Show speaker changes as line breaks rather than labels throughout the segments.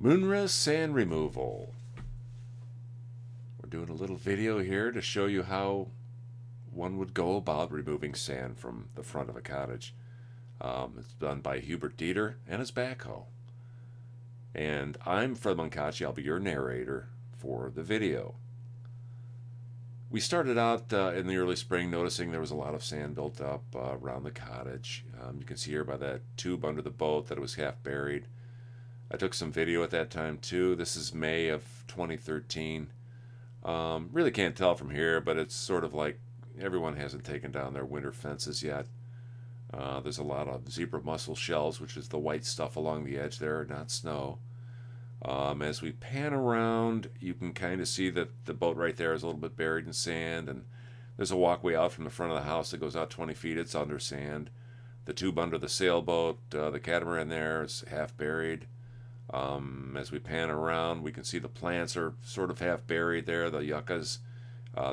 Moonrest sand removal. We're doing a little video here to show you how one would go about removing sand from the front of a cottage. It's done by Hubert Deter and his backhoe. And I'm from Munkachy. I'll be your narrator for the video. We started out in the early spring noticing there was a lot of sand built up around the cottage. You can see here by that tube under the boat that it was half buried. I took some video at that time too. This is May of 2013. Really can't tell from here, but it's sort of like everyone hasn't taken down their winter fences yet. There's a lot of zebra mussel shells, which is the white stuff along the edge there, not snow. As we pan around, you can kind of see that the boat right there is a little bit buried in sand, and there's a walkway out from the front of the house that goes out 20 feet. It's under sand. The tube under the sailboat, the catamaran there is half buried. As we pan around, we can see the plants are sort of half buried there. The yuccas,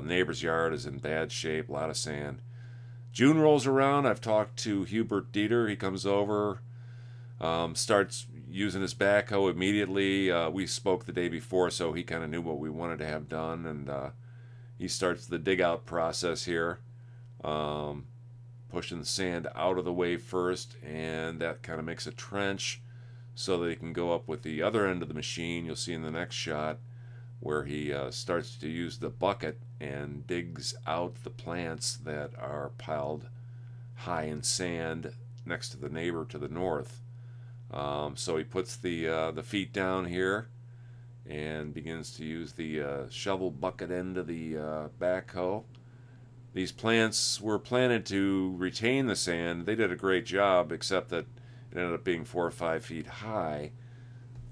neighbor's yard is in bad shape, a lot of sand. June rolls around. I've talked to Hubert Deter. He comes over, starts using his backhoe immediately. We spoke the day before, so he kind of knew what we wanted to have done, and he starts the dig out process here, pushing the sand out of the way first, and that kind of makes a trench so that he can go up with the other end of the machine. You'll see in the next shot where he starts to use the bucket and digs out the plants that are piled high in sand next to the neighbor to the north. So he puts the feet down here and begins to use the shovel bucket end of the backhoe. These plants were planted to retain the sand. They did a great job, except that it ended up being 4 or 5 feet high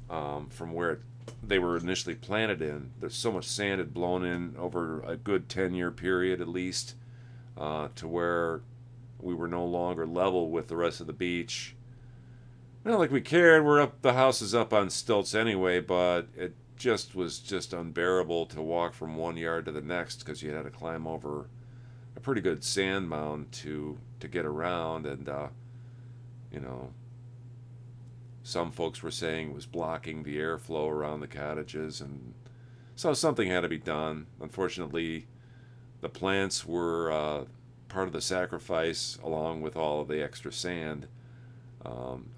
from where they were initially planted in. There's so much sand had blown in over a good 10-year period at least, to where we were no longer level with the rest of the beach. Not like we cared. We're up, the house is up on stilts anyway, but it just was just unbearable to walk from one yard to the next because you had to climb over a pretty good sand mound to get around. And you know, some folks were saying it was blocking the airflow around the cottages, and so something had to be done. Unfortunately, the plants were part of the sacrifice along with all of the extra sand.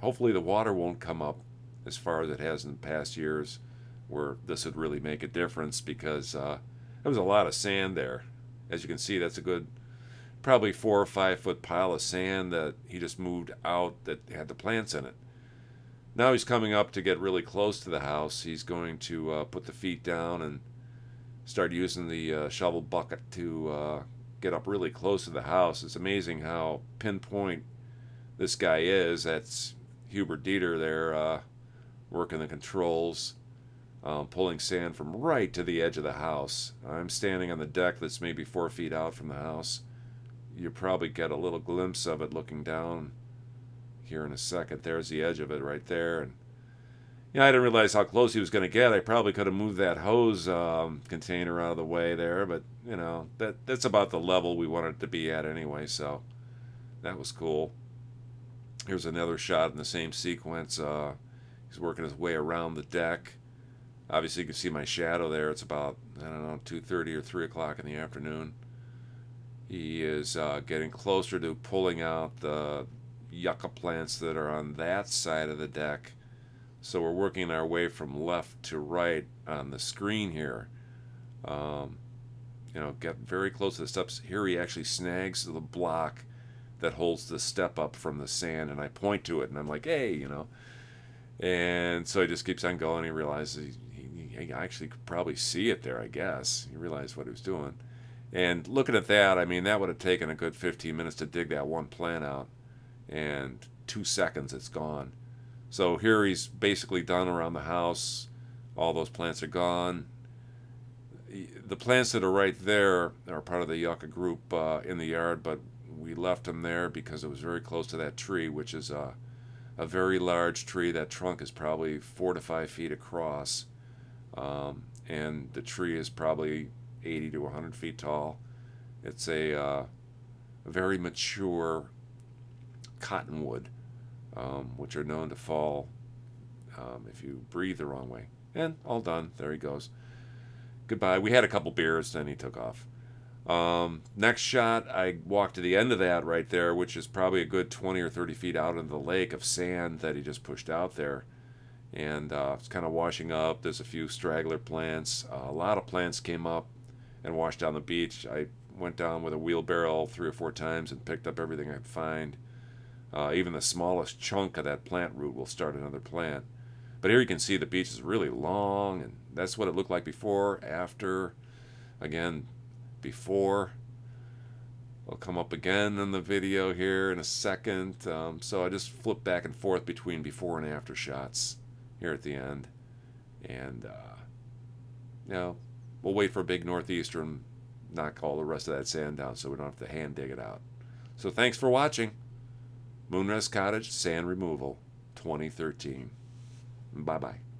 Hopefully the water won't come up as far as it has in past years, where this would really make a difference, because there was a lot of sand there. As you can see, that's a good probably 4 or 5 foot pile of sand that he just moved out that had the plants in it. Now he's coming up to get really close to the house. He's going to put the feet down and start using the shovel bucket to get up really close to the house. It's amazing how pinpoint this guy is. That's Hubert Deter there, working the controls, pulling sand from right to the edge of the house. I'm standing on the deck that's maybe 4 feet out from the house. You probably get a little glimpse of it looking down here in a second. There's the edge of it right there. And I didn't realize how close he was going to get. I probably could have moved that hose container out of the way there, but that's about the level we wanted it to be at anyway, so that was cool. Here's another shot in the same sequence. He's working his way around the deck. Obviously you can see my shadow there. It's about, I don't know, 2:30 or 3 o'clock in the afternoon. He is getting closer to pulling out the yucca plants that are on that side of the deck. So we're working our way from left to right on the screen here. Get very close to the steps. Here he actually snags the block that holds the step up from the sand, and I point to it, and I'm like, hey, And so he just keeps on going. He realizes he actually could probably see it there, I guess. He realized what he was doing. And looking at that, I mean, that would have taken a good 15 minutes to dig that one plant out. And 2 seconds, it's gone. So here he's basically done around the house. All those plants are gone. The plants that are right there are part of the yucca group in the yard, but we left them there because it was very close to that tree, which is a very large tree. That trunk is probably 4 to 5 feet across, and the tree is probably 80 to 100 feet tall. It's a very mature cottonwood, which are known to fall if you breathe the wrong way. And all done. There he goes. Goodbye. We had a couple beers, then he took off. Next shot, I walked to the end of that right there, which is probably a good 20 or 30 feet out into the lake of sand that he just pushed out there. And it's kind of washing up. There's a few straggler plants. A lot of plants came up and washed down the beach. I went down with a wheelbarrow 3 or 4 times and picked up everything I could find. Even the smallest chunk of that plant root will start another plant. But here you can see the beach is really long, and that's what it looked like before, after. Again, before. I'll come up again in the video here in a second. So I just flip back and forth between before and after shots here at the end. And, you know, we'll wait for a big northeaster and knock all the rest of that sand down so we don't have to hand dig it out. So thanks for watching. Moonrest Cottage Sand Removal 2013. Bye-bye.